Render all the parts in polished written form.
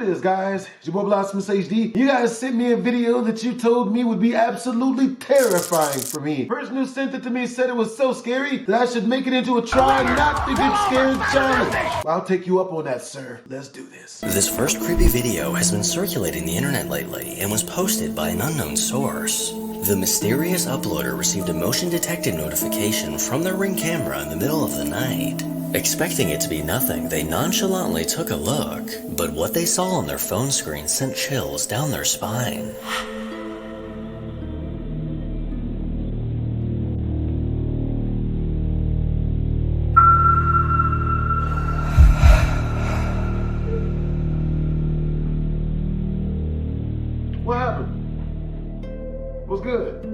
it is, guys. It's your boy BlastphamousHD. You guys sent me a video that you told me would be absolutely terrifying for me. The person who sent it to me said it was so scary that I should make it into a try not to get scared challenge. Well, I'll take you up on that, sir. Let's do this. This first creepy video has been circulating the internet lately and was posted by an unknown source. The mysterious uploader received a motion detected notification from their Ring camera in the middle of the night. Expecting it to be nothing, they nonchalantly took a look, but what they saw on their phone screen sent chills down their spine. What happened? What's good?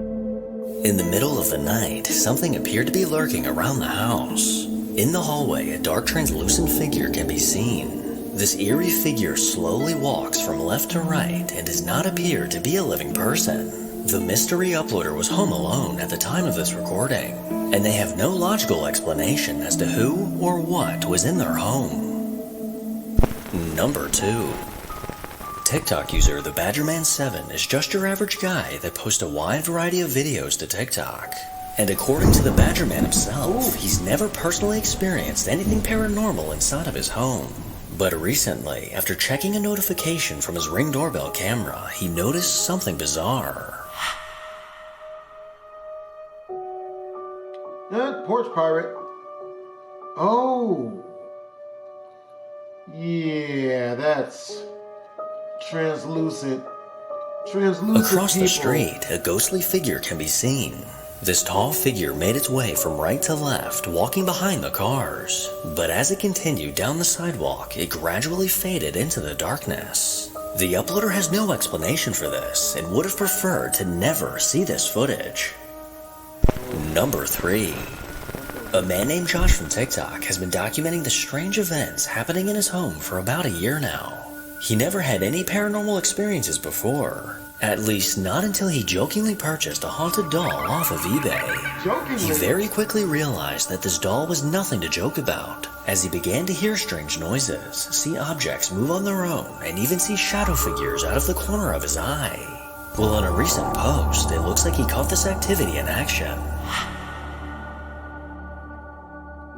In the middle of the night, something appeared to be lurking around the house. In the hallway, a dark translucent figure can be seen. This eerie figure slowly walks from left to right and does not appear to be a living person. The mystery uploader was home alone at the time of this recording, and they have no logical explanation as to who or what was in their home. Number 2. TikTok user The Badgerman7 is just your average guy that posts a wide variety of videos to TikTok. And according to the Badgerman himself, he's never personally experienced anything paranormal inside of his home. But recently, after checking a notification from his Ring doorbell camera, he noticed something bizarre. Porch pirate. Oh. Yeah, that's translucent. Across people. the street, a ghostly figure can be seen. This tall figure made its way from right to left, walking behind the cars. But as it continued down the sidewalk, it gradually faded into the darkness. The uploader has no explanation for this and would have preferred to never see this footage. Number 3. A man named Josh from TikTok has been documenting the strange events happening in his home for about a year now. He never had any paranormal experiences before. At least not until he jokingly purchased a haunted doll off of eBay. He very quickly realized that this doll was nothing to joke about, as he began to hear strange noises, see objects move on their own, and even see shadow figures out of the corner of his eye. Well, in a recent post, it looks like he caught this activity in action.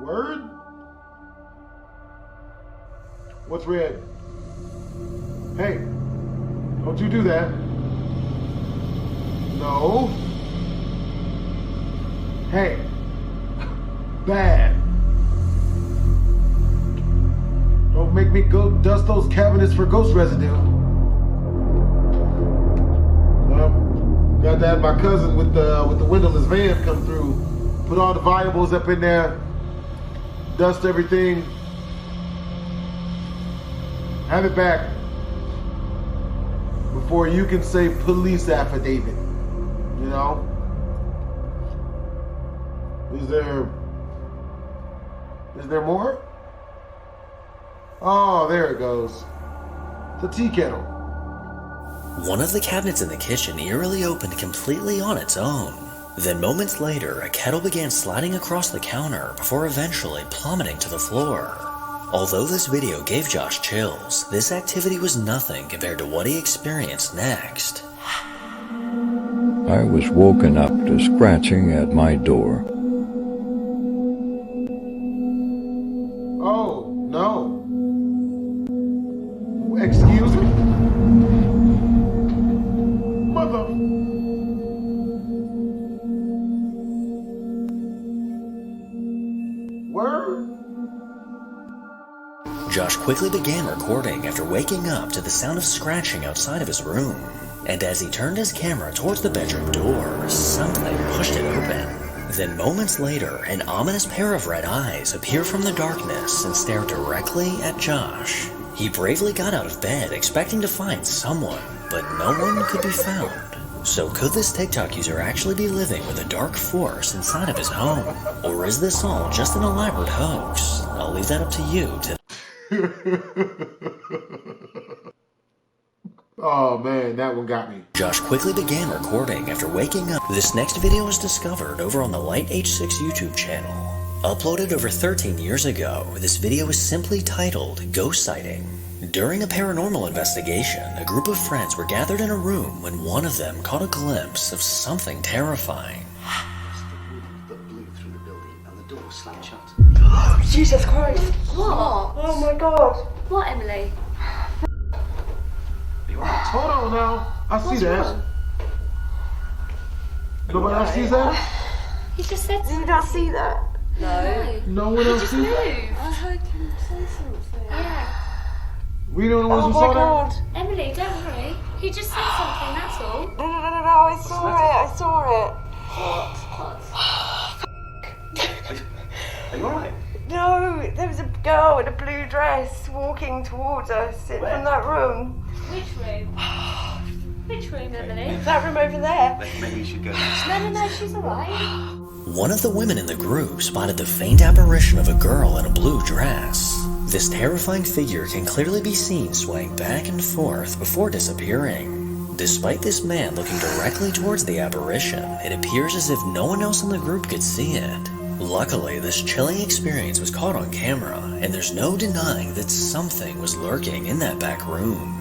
Word? What's red? Hey, don't you do that. No. Hey. Bad. Don't make me go dust those cabinets for ghost residue. Got to have my cousin with the windowless van come through. Put all the valuables up in there. Dust everything. Have it back before you can say police affidavit. You know? Is there more? Oh, there it goes. The tea kettle. One of the cabinets in the kitchen eerily opened completely on its own. Then moments later, a kettle began sliding across the counter before eventually plummeting to the floor. Although this video gave Josh chills, this activity was nothing compared to what he experienced next. I was woken up to scratching at my door. Oh, no. Excuse me? Mother... Word? Josh quickly began recording after waking up to the sound of scratching outside of his room. And as he turned his camera towards the bedroom door, something pushed it open. Then moments later, an ominous pair of red eyes appear from the darkness and stare directly at Josh. He bravely got out of bed expecting to find someone, but no one could be found. So could this TikTok user actually be living with a dark force inside of his home? Or is this all just an elaborate hoax? I'll leave that up to you to... Oh man, that one got me. Josh quickly began recording after waking up. This next video was discovered over on the Light H6 YouTube channel. Uploaded over 13 years ago, this video is simply titled Ghost Sighting. During a paranormal investigation, a group of friends were gathered in a room when one of them caught a glimpse of something terrifying. That blew through the building and the door slammed shut. Oh, Jesus Christ! What? Oh my God! What, Emily? You alright? Hold on now. I see What's that. wrong? Nobody else sees that? He just said Did you something. not see that? No. No one else Just sees moved. that? I heard him say something. Yeah. We the only ones Oh who my saw God! Emily, don't worry. He just said something, that's all. No, I saw it. I saw it. Are you alright? No, there was a girl in a blue dress walking towards us from that room. Which room? Which room, Emily? That room over there. Maybe you should go. No, she's alright. One of the women in the group spotted the faint apparition of a girl in a blue dress. This terrifying figure can clearly be seen swaying back and forth before disappearing. Despite this man looking directly towards the apparition, it appears as if no one else in the group could see it. Luckily, this chilling experience was caught on camera, and there's no denying that something was lurking in that back room.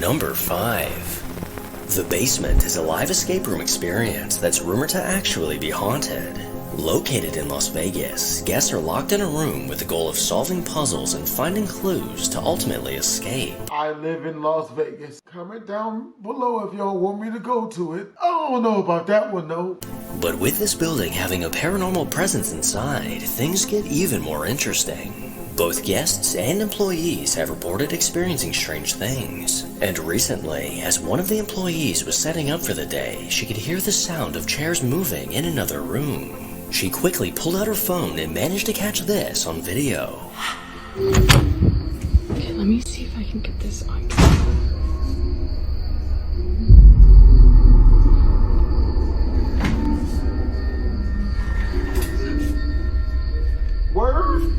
Number 5. The basement is a live escape room experience that's rumored to actually be haunted. Located in Las Vegas, guests are locked in a room with the goal of solving puzzles and finding clues to ultimately escape. I live in Las Vegas. Comment down below if y'all want me to go to it. I don't know about that one though. But with this building having a paranormal presence inside, things get even more interesting. Both guests and employees have reported experiencing strange things. And recently, as one of the employees was setting up for the day, she could hear the sound of chairs moving in another room. She quickly pulled out her phone and managed to catch this on video. Okay, let me see if I can get this on camera. Word?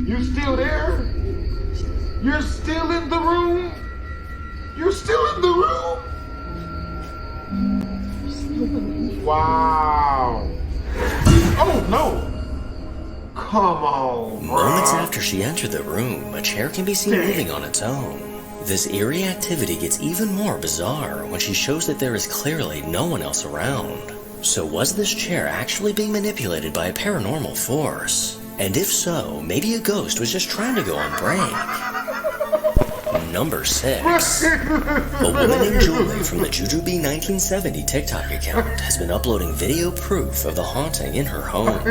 You still there? You're still in the room? You're still in the room? Wow. Oh no. Come on, bro. Moments after she entered the room, a chair can be seen moving on its own. This eerie activity gets even more bizarre when she shows that there is clearly no one else around. So was this chair actually being manipulated by a paranormal force? And if so, maybe a ghost was just trying to go on break. Number 6. A woman named Julie from the Jujubee 1970 TikTok account has been uploading video proof of the haunting in her home.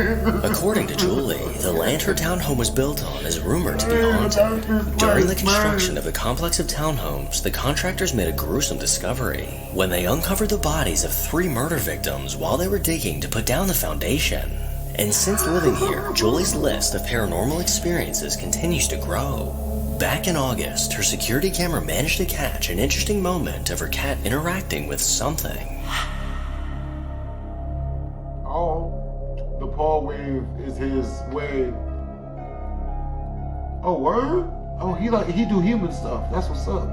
According to Julie, the land her townhome was built on is rumored to be haunted. During the construction of the complex of townhomes, the contractors made a gruesome discovery when they uncovered the bodies of 3 murder victims while they were digging to put down the foundation. And since living here, Julie's list of paranormal experiences continues to grow. Back in August, her security camera managed to catch an interesting moment of her cat interacting with something. Oh, the paw wave is his wave. Oh, word? Oh, he do human stuff. That's what's up.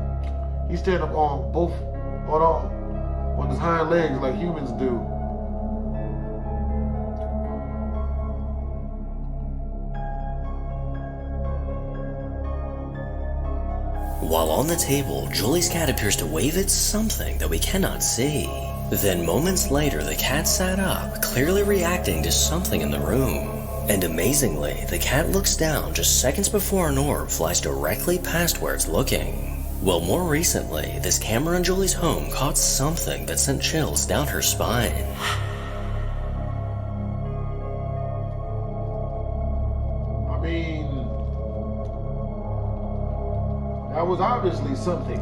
He stand up on his hind legs like humans do. While on the table, Julie's cat appears to wave at something that we cannot see. Then moments later, the cat sat up, clearly reacting to something in the room. And amazingly, the cat looks down just seconds before an orb flies directly past where it's looking. Well, more recently, this camera in Julie's home caught something that sent chills down her spine. I mean, that was obviously something.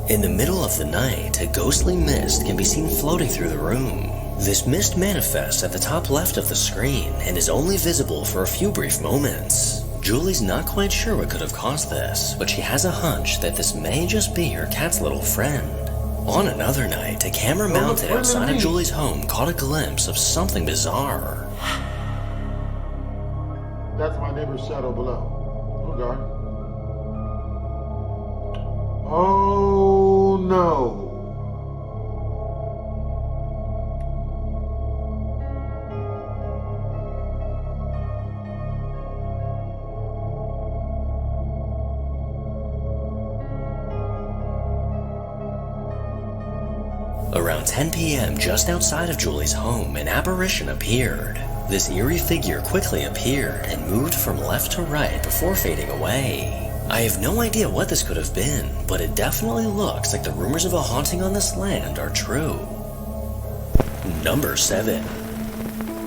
In the middle of the night, a ghostly mist can be seen floating through the room. This mist manifests at the top left of the screen and is only visible for a few brief moments. Julie's not quite sure what could have caused this, but she has a hunch that this may just be her cat's little friend. On another night, a camera mounted outside of Julie's home caught a glimpse of something bizarre. That's my neighbor's shadow below. Oh God. Oh no. Around 10 p.m., just outside of Julie's home, an apparition appeared. This eerie figure quickly appeared and moved from left to right before fading away. I have no idea what this could have been, but it definitely looks like the rumors of a haunting on this land are true. Number 7.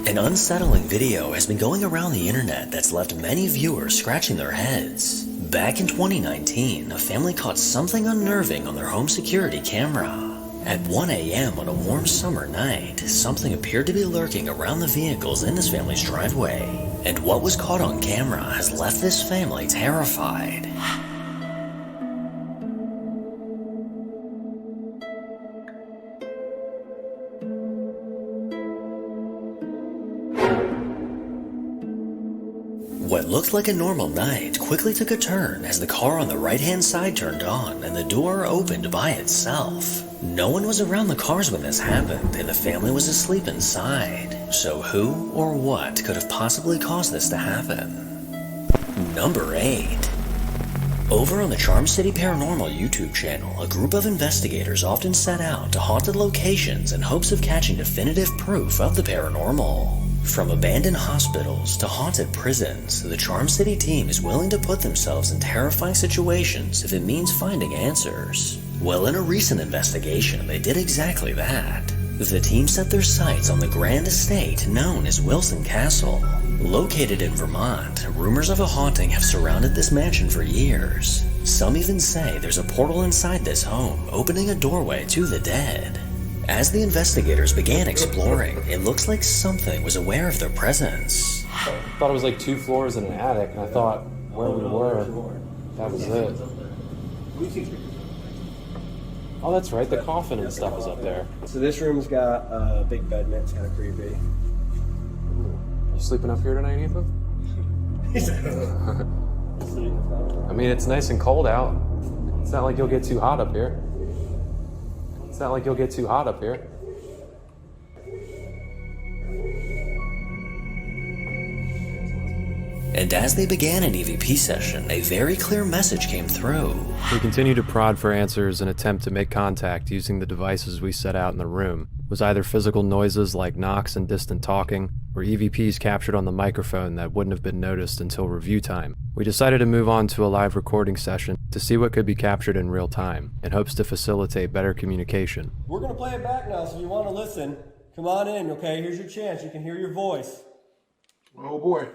An unsettling video has been going around the internet that's left many viewers scratching their heads. Back in 2019, a family caught something unnerving on their home security camera. At 1 a.m. on a warm summer night, something appeared to be lurking around the vehicles in this family's driveway. And what was caught on camera has left this family terrified. What looked like a normal night quickly took a turn as the car on the right-hand side turned on and the door opened by itself. No one was around the cars when this happened, and the family was asleep inside. So who or what could have possibly caused this to happen? Number 8. Over on the Charm City Paranormal YouTube channel, a group of investigators often set out to haunted locations in hopes of catching definitive proof of the paranormal. From abandoned hospitals to haunted prisons, the Charm City team is willing to put themselves in terrifying situations if it means finding answers. Well, in a recent investigation, they did exactly that. The team set their sights on the grand estate known as Wilson Castle. Located in Vermont, rumors of a haunting have surrounded this mansion for years. Some even say there's a portal inside this home, opening a doorway to the dead. As the investigators began exploring, it looks like something was aware of their presence. I thought it was like 2 floors in an attic, and I thought where we were, that was it. Oh, that's right, the coffin and stuff is up there. So this room's got a big bed in it, it's kind of creepy. Ooh. You sleeping up here tonight, Ethan? I mean, it's nice and cold out. It's not like you'll get too hot up here. It's not like you'll get too hot up here. And as they began an EVP session, a very clear message came through. We continue to prod for answers and attempt to make contact using the devices we set out in the room. It was either physical noises like knocks and distant talking, or EVPs captured on the microphone that wouldn't have been noticed until review time. We decided to move on to a live recording session to see what could be captured in real time, in hopes to facilitate better communication. We're going to play it back now, so if you want to listen, come on in, okay? Here's your chance. You can hear your voice. Oh boy.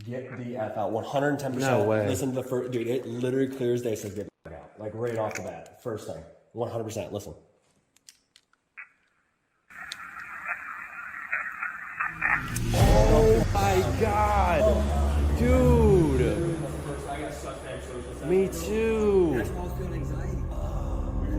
Get the F out, 110%. No way. Listen to the first, dude, it literally clear as day says get the F out. Like right off the bat, first thing. 100%, listen. Oh my god! Dude! Me too!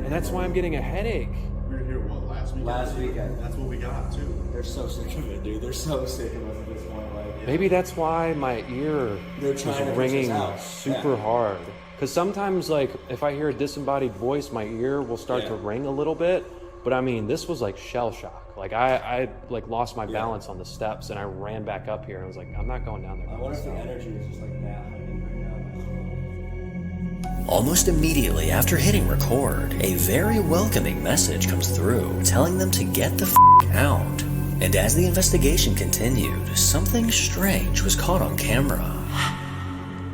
And that's why I'm getting a headache. We were here, what, last weekend? Last weekend. That's what we got, too. They're so sick of it, dude. They're so sick of us at this point. Like, Maybe that's why my ear was ringing super hard. Because sometimes, like, if I hear a disembodied voice, my ear will start to ring a little bit. But I mean, this was like shell shock. Like I like lost my balance on the steps, and I ran back up here, and I was like, I'm not going down there. I wonder if the energy is just like that right now. Almost immediately after hitting record, a very welcoming message comes through, telling them to get the f*** out. And as the investigation continued, something strange was caught on camera.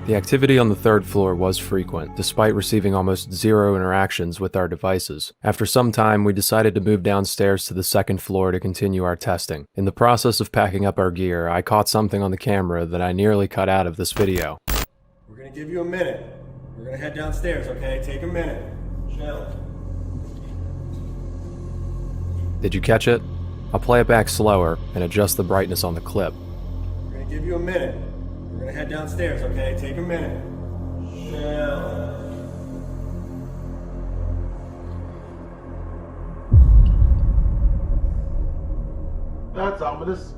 The activity on the 3rd floor was frequent, despite receiving almost zero interactions with our devices. After some time, we decided to move downstairs to the 2nd floor to continue our testing. In the process of packing up our gear, I caught something on the camera that I nearly cut out of this video. We're gonna give you a minute. We're gonna head downstairs, okay? Take a minute. Chill. Did you catch it? I'll play it back slower and adjust the brightness on the clip. We're gonna give you a minute. We're gonna head downstairs, okay? Take a minute. Chill. That's ominous.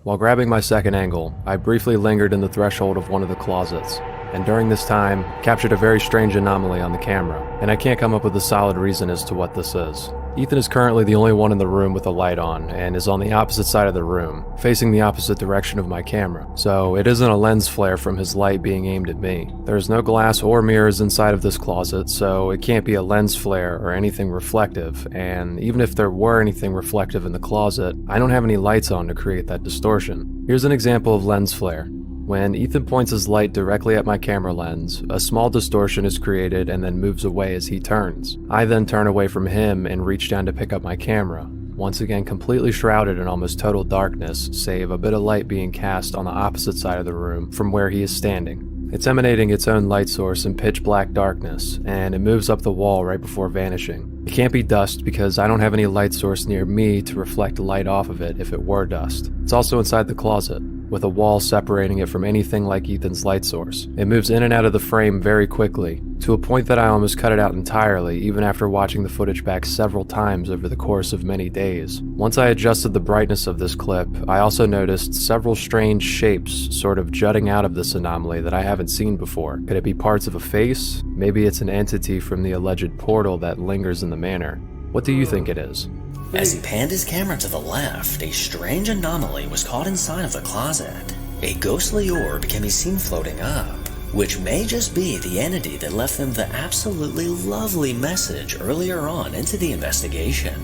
While grabbing my second angle, I briefly lingered in the threshold of one of the closets, and during this time, captured a very strange anomaly on the camera, and I can't come up with a solid reason as to what this is. Ethan is currently the only one in the room with a light on, and is on the opposite side of the room, facing the opposite direction of my camera, so it isn't a lens flare from his light being aimed at me. There's no glass or mirrors inside of this closet, so it can't be a lens flare or anything reflective, and even if there were anything reflective in the closet, I don't have any lights on to create that distortion. Here's an example of lens flare. When Ethan points his light directly at my camera lens, a small distortion is created and then moves away as he turns. I then turn away from him and reach down to pick up my camera, once again completely shrouded in almost total darkness, save a bit of light being cast on the opposite side of the room from where he is standing. It's emanating its own light source in pitch black darkness, and it moves up the wall right before vanishing. It can't be dust because I don't have any light source near me to reflect light off of it if it were dust. It's also inside the closet, with a wall separating it from anything like Ethan's light source. It moves in and out of the frame very quickly, to a point that I almost cut it out entirely even after watching the footage back several times over the course of many days. Once I adjusted the brightness of this clip, I also noticed several strange shapes sort of jutting out of this anomaly that I haven't seen before. Could it be parts of a face? Maybe it's an entity from the alleged portal that lingers in the manor. What do you think it is? As he panned his camera to the left, a strange anomaly was caught inside of the closet. A ghostly orb can be seen floating up, which may just be the entity that left them the absolutely lovely message earlier on into the investigation.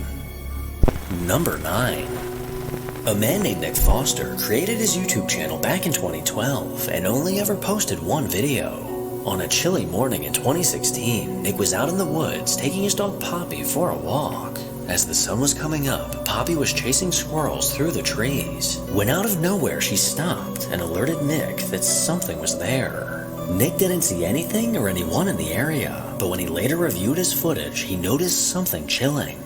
Number 9. A man named Nick Foster created his YouTube channel back in 2012 and only ever posted one video. On a chilly morning in 2016, Nick was out in the woods taking his dog Poppy for a walk. As the sun was coming up, Poppy was chasing squirrels through the trees, when out of nowhere she stopped and alerted Nick that something was there. Nick didn't see anything or anyone in the area, but when he later reviewed his footage, he noticed something chilling.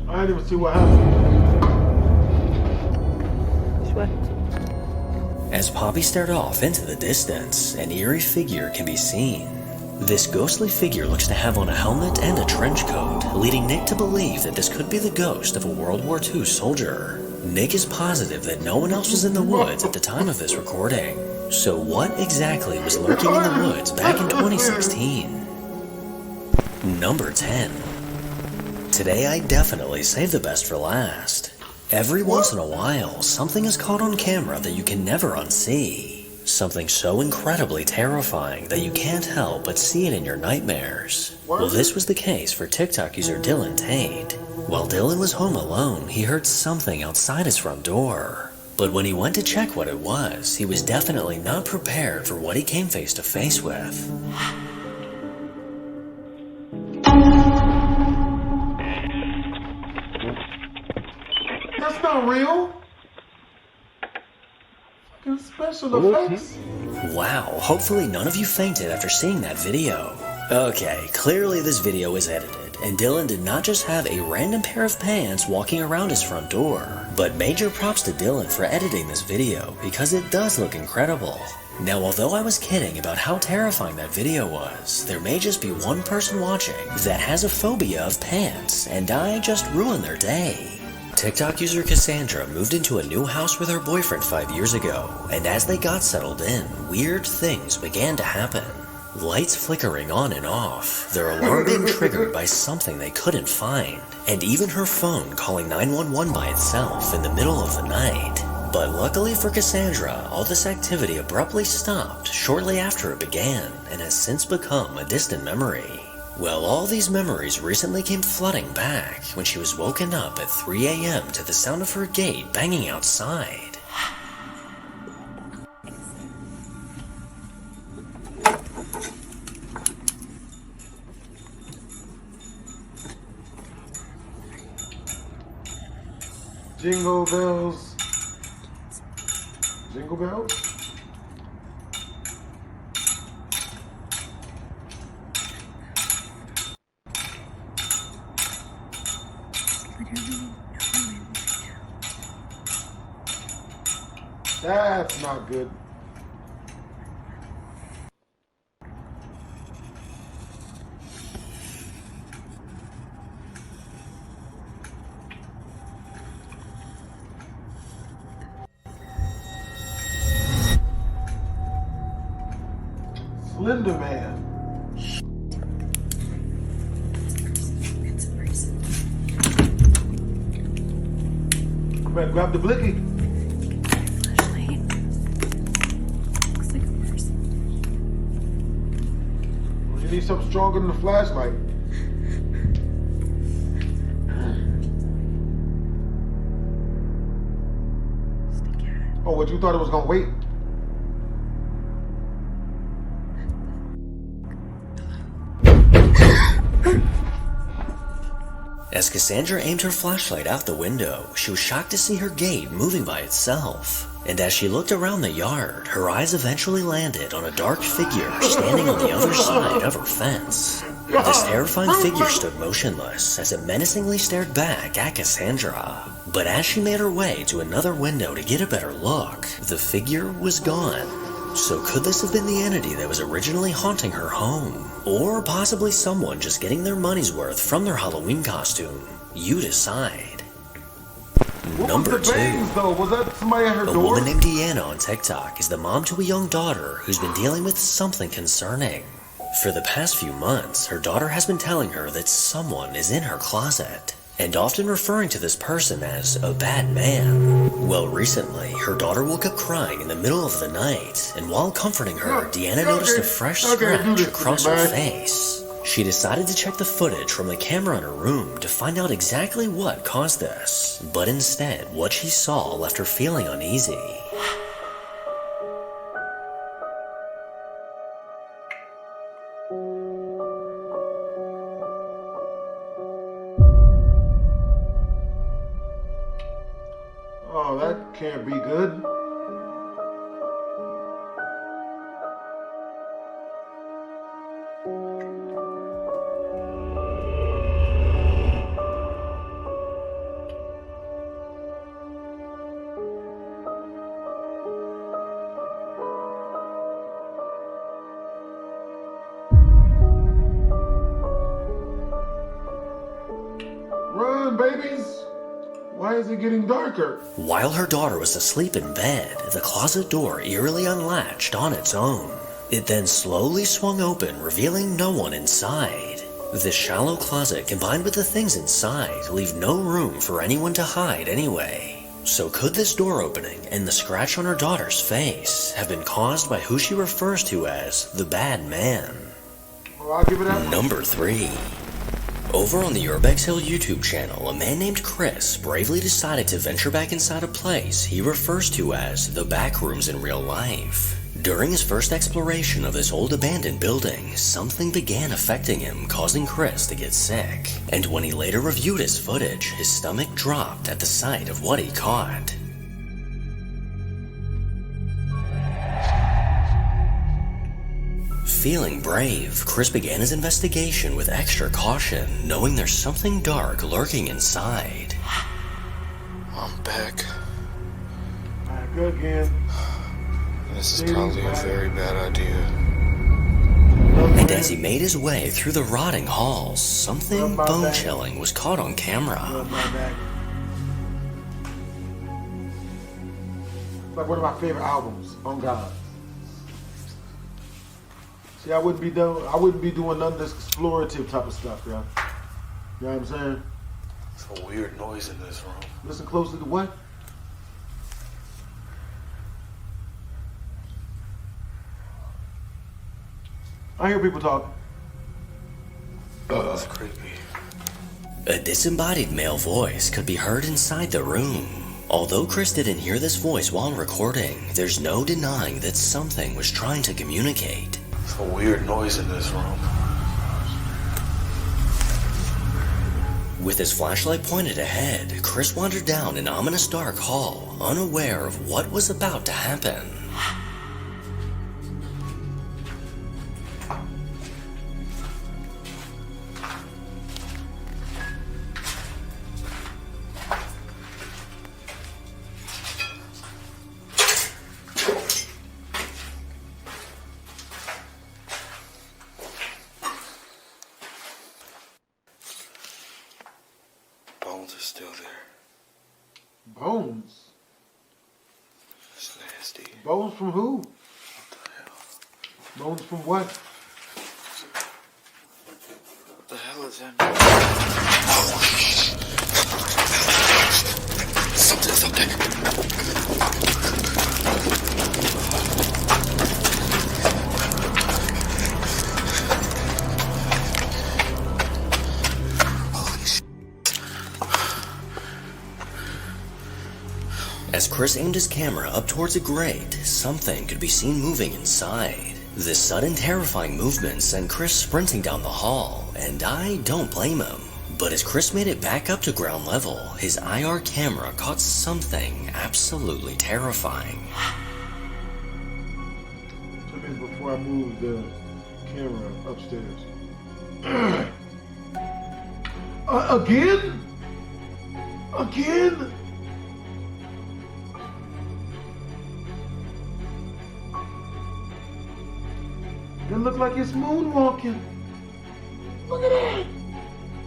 I didn't even see what happened. As Poppy stared off into the distance, an eerie figure can be seen. This ghostly figure looks to have on a helmet and a trench coat, leading Nick to believe that this could be the ghost of a World War II soldier. Nick is positive that no one else was in the woods at the time of this recording. So what exactly was lurking in the woods back in 2016? Number 10. Today I definitely saved the best for last. Every once in a while, something is caught on camera that you can never unsee. Something so incredibly terrifying that you can't help but see it in your nightmares. Well, this was the case for TikTok user Dylan Tate. While Dylan was home alone, he heard something outside his front door. But when he went to check what it was, he was definitely not prepared for what he came face to face with. That's not real. Fucking special effects. Wow, hopefully none of you fainted after seeing that video. Okay, clearly this video is edited, and Dylan did not just have a random pair of pants walking around his front door, but major props to Dylan for editing this video, because it does look incredible. Now, although I was kidding about how terrifying that video was, there may just be one person watching that has a phobia of pants, and I just ruined their day. TikTok user Cassandra moved into a new house with her boyfriend 5 years ago, and as they got settled in, weird things began to happen. Lights flickering on and off, their alarm being triggered by something they couldn't find, and even her phone calling 911 by itself in the middle of the night. But luckily for Cassandra, all this activity abruptly stopped shortly after it began, and has since become a distant memory. Well, all these memories recently came flooding back when she was woken up at 3 a.m. to the sound of her gate banging outside. Jingle bells. Jingle bells? Literally no one That's not good. Slender Man. Come back, grab the blicky. Flashlight. Looks like a person. You need something stronger than a flashlight. Oh, what, you thought it was gonna wait? As Cassandra aimed her flashlight out the window, she was shocked to see her gate moving by itself. And as she looked around the yard, her eyes eventually landed on a dark figure standing on the other side of her fence. This terrifying figure stood motionless as it menacingly stared back at Cassandra. But as she made her way to another window to get a better look, the figure was gone. So could this have been the entity that was originally haunting her home? Or possibly someone just getting their money's worth from their Halloween costume? You decide. Number 2. Though? Was that somebody at her A door? woman named Deanna on TikTok is the mom to a young daughter who's been dealing with something concerning. For the past few months, her daughter has been telling her that someone is in her closet, and often referring to this person as a bad man. Well, recently, her daughter woke up crying in the middle of the night, and while comforting her, Deanna noticed a fresh scratch across her face. She decided to check the footage from the camera in her room to find out exactly what caused this, but instead, what she saw left her feeling uneasy. Oh, that can't be good. Run, babies! Why is it getting darker? While her daughter was asleep in bed, the closet door eerily unlatched on its own. It then slowly swung open, revealing no one inside. This shallow closet combined with the things inside leave no room for anyone to hide anyway. So could this door opening and the scratch on her daughter's face have been caused by who she refers to as the bad man? Well, I'll give it that. Number 3. Over on the Urbex Hill YouTube channel, a man named Chris bravely decided to venture back inside a place he refers to as the back rooms in real life. During his first exploration of this old abandoned building, something began affecting him, causing Chris to get sick. And when he later reviewed his footage, his stomach dropped at the sight of what he caught. Feeling brave, Chris began his investigation with extra caution, knowing there's something dark lurking inside. I'm back. Back again. This is probably a very bad idea. And as he made his way through the rotting halls, something bone-chilling was caught on camera. It's like one of my favorite albums, on God. See, I wouldn't be doing none of this explorative type of stuff, yo. You know what I'm saying? It's a weird noise in this room. Listen closely to what? I hear people talking. That's creepy. A disembodied male voice could be heard inside the room. Although Chris didn't hear this voice while recording, there's no denying that something was trying to communicate. It's a weird noise in this room. With his flashlight pointed ahead, Chris wandered down an ominous dark hall, unaware of what was about to happen. Bones? It's nasty. Bones from who? What the hell? Bones from what? What the hell is that? Something. As Chris aimed his camera up towards a grate, something could be seen moving inside. This sudden terrifying movement sent Chris sprinting down the hall, and I don't blame him. But as Chris made it back up to ground level, his IR camera caught something absolutely terrifying. 2 minutes before I moved the camera upstairs. Again? Again? It looked like it's moonwalking. Look at that.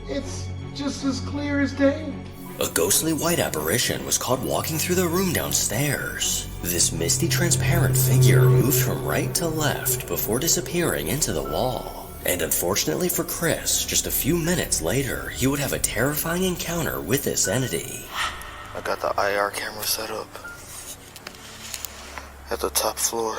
It's just as clear as day. A ghostly white apparition was caught walking through the room downstairs. This misty transparent figure moved from right to left before disappearing into the wall. And unfortunately for Chris, just a few minutes later, he would have a terrifying encounter with this entity. I got the IR camera set up at the top floor.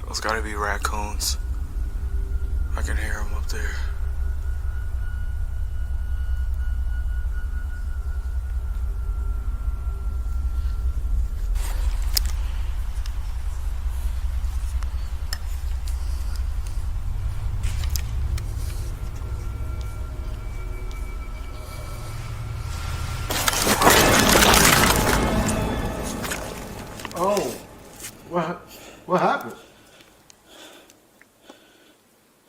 Those gotta be raccoons. I can hear them up there. Oh, what happened?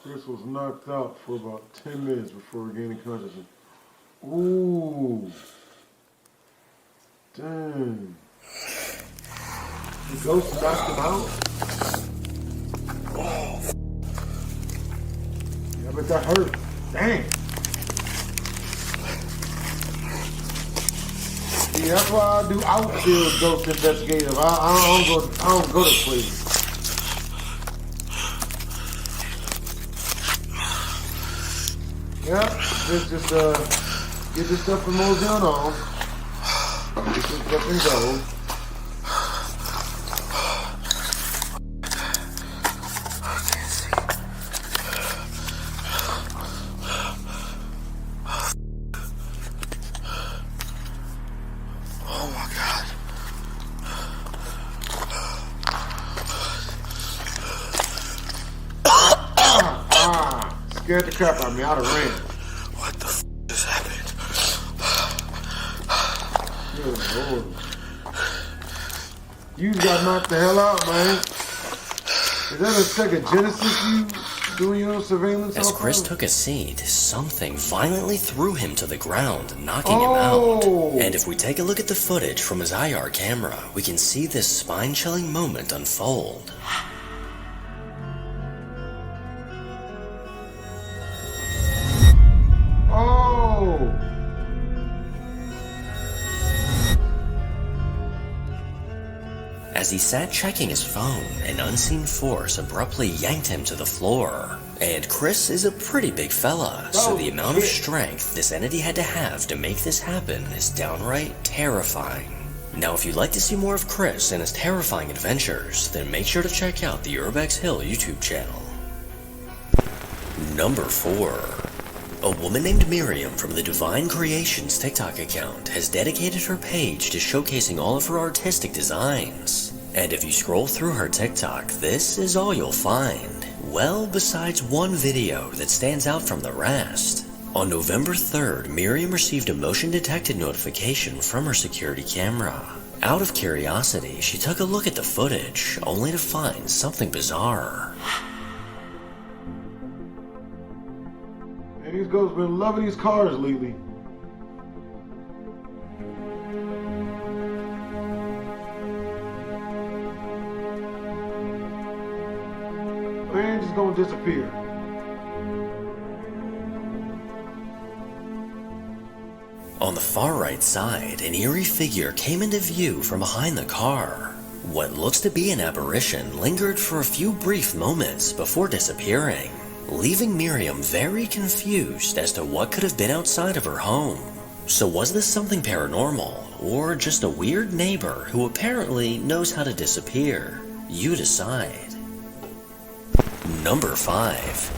Chris was knocked out for about 10 minutes before regaining consciousness. Ooh. Dang. The ghost knocked him out? Oh. Yeah, but that hurt. Dang. See, that's why I do outfield ghost investigative. I don't go to places. Yeah, just get this stuff from Moselle on. Get this stuff and go. I can't see. Oh my God. Scared the crap out of me. I'd have ran. What the f just happened? Good Lord. You got knocked the hell out, man. Is that a second Genesis you doing your surveillance? As Chris took a seat, something violently threw him to the ground, knocking him out. And if we take a look at the footage from his IR camera, we can see this spine-chilling moment unfold. As he sat checking his phone, an unseen force abruptly yanked him to the floor. And Chris is a pretty big fella, so the amount of strength this entity had to have to make this happen is downright terrifying. Now if you'd like to see more of Chris and his terrifying adventures, then make sure to check out the Urbex Hill YouTube channel. Number 4. A woman named Miriam from the Divine Creations TikTok account has dedicated her page to showcasing all of her artistic designs. And if you scroll through her TikTok, this is all you'll find. Well, besides one video that stands out from the rest. On November 3rd, Miriam received a motion-detected notification from her security camera. Out of curiosity, she took a look at the footage, only to find something bizarre. Man, these girls been loving these cars lately. They ain't just gonna disappear. On the far right side, an eerie figure came into view from behind the car. What looks to be an apparition lingered for a few brief moments before disappearing, leaving Miriam very confused as to what could have been outside of her home. So was this something paranormal, or just a weird neighbor who apparently knows how to disappear? You decide. Number 5.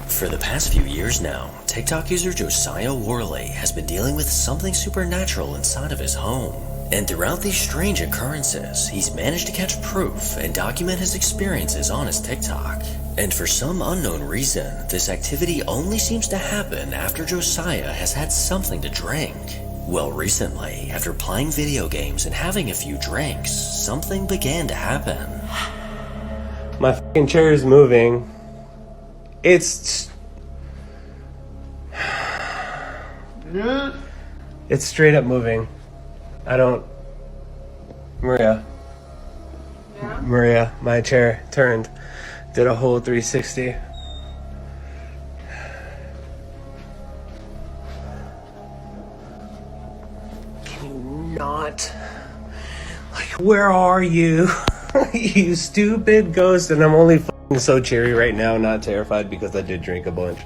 For the past few years now, TikTok user Josiah Worley has been dealing with something supernatural inside of his home. And throughout these strange occurrences, he's managed to catch proof and document his experiences on his TikTok. And for some unknown reason, this activity only seems to happen after Josiah has had something to drink. Well, recently, after playing video games and having a few drinks, something began to happen. My fucking chair is moving. It's straight up moving. Maria. Yeah? Maria, my chair turned, did a whole 360. Can you not? Like, where are you? You stupid ghost. And I'm only fucking so cheery right now, not terrified because I did drink a bunch.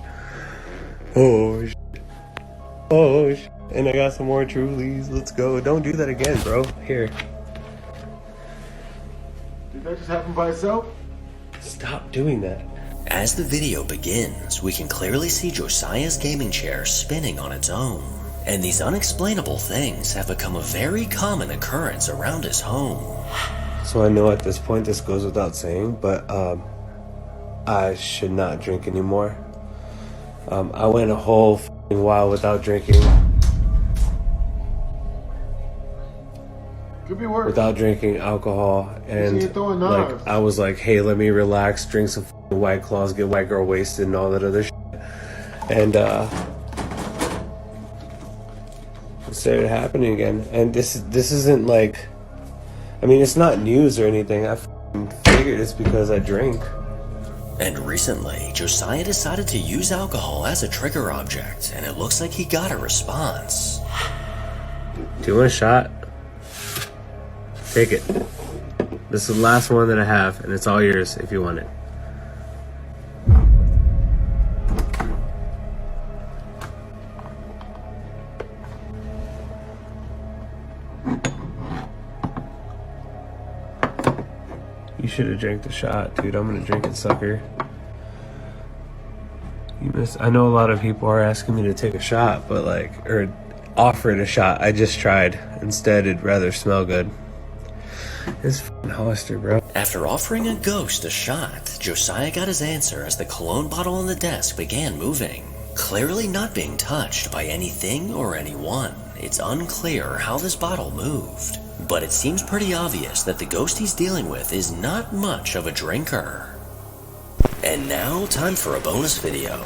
Oh, shit. Oh, shit. And I got some more Trulies. Let's go. Don't do that again, bro. Here. Did that just happen by itself? Stop doing that. As the video begins, we can clearly see Josiah's gaming chair spinning on its own. And these unexplainable things have become a very common occurrence around his home. So I know at this point this goes without saying, but I should not drink anymore. I went a whole f***ing while without drinking. Could be worse. Without drinking alcohol, and like I was like, hey, let me relax, drink some f***ing White Claws, get white girl wasted and all that other shit. And it started happening again. And this isn't like, I mean, it's not news or anything. I f***ing figured it's because I drink. And recently, Josiah decided to use alcohol as a trigger object, and it looks like he got a response. Do you want a shot? Take it. This is the last one that I have, and it's all yours if you want it. You should have drank the shot, dude. I'm gonna drink it, sucker. You missed. I know a lot of people are asking me to take a shot, but like, or offer it a shot. I just tried. Instead, it'd rather smell good. It's f***ing Hollister, bro. After offering a ghost a shot, Josiah got his answer as the cologne bottle on the desk began moving. Clearly not being touched by anything or anyone, it's unclear how this bottle moved. But it seems pretty obvious that the ghost he's dealing with is not much of a drinker. And now, time for a bonus video.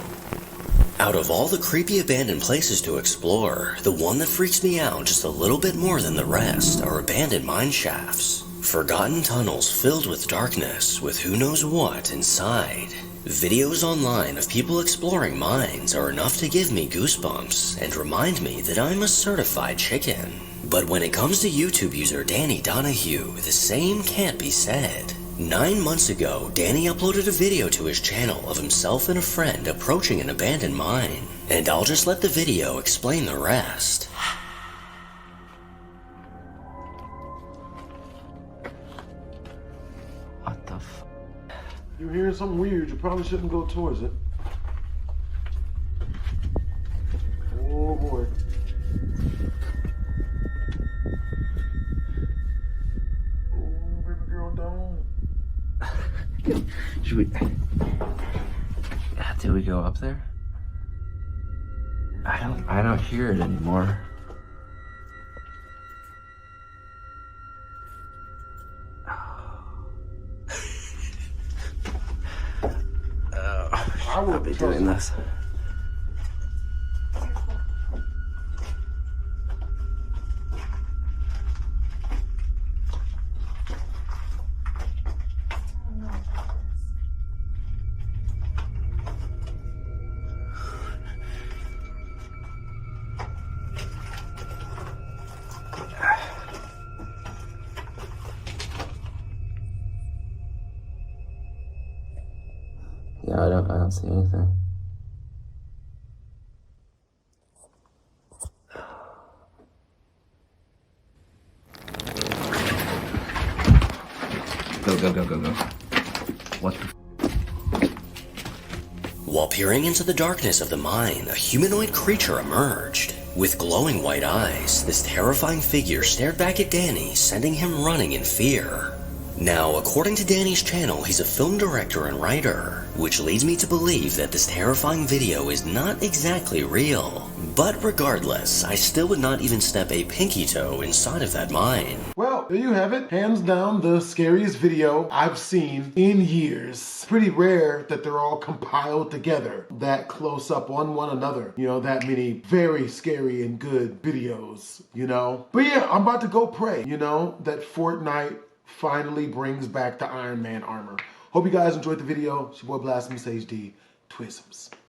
Out of all the creepy abandoned places to explore, the one that freaks me out just a little bit more than the rest are abandoned mine shafts. Forgotten tunnels filled with darkness with who knows what inside. Videos online of people exploring mines are enough to give me goosebumps and remind me that I'm a certified chicken. But when it comes to YouTube user Danny Donahue, the same can't be said. 9 months ago, Danny uploaded a video to his channel of himself and a friend approaching an abandoned mine. And I'll just let the video explain the rest. What the f? You're hearing something weird, you probably shouldn't go towards it. Oh boy. Oh, baby girl, don't. Should we... Did we go up there? I don't hear it anymore. I will be doing this. Yeah, I don't see anything. Go. What the While peering into the darkness of the mine, a humanoid creature emerged. With glowing white eyes, this terrifying figure stared back at Danny, sending him running in fear. Now, according to Danny's channel, he's a film director and writer, which leads me to believe that this terrifying video is not exactly real. But regardless, I still would not even step a pinky toe inside of that mine. Well, there you have it. Hands down, the scariest video I've seen in years. Pretty rare that they're all compiled together, that close up on one another. You know, that many very scary and good videos, you know? But yeah, I'm about to go pray, you know, that Fortnite finally brings back the Iron Man armor. Hope you guys enjoyed the video. It's your boy BlastphamousHD. Twisms.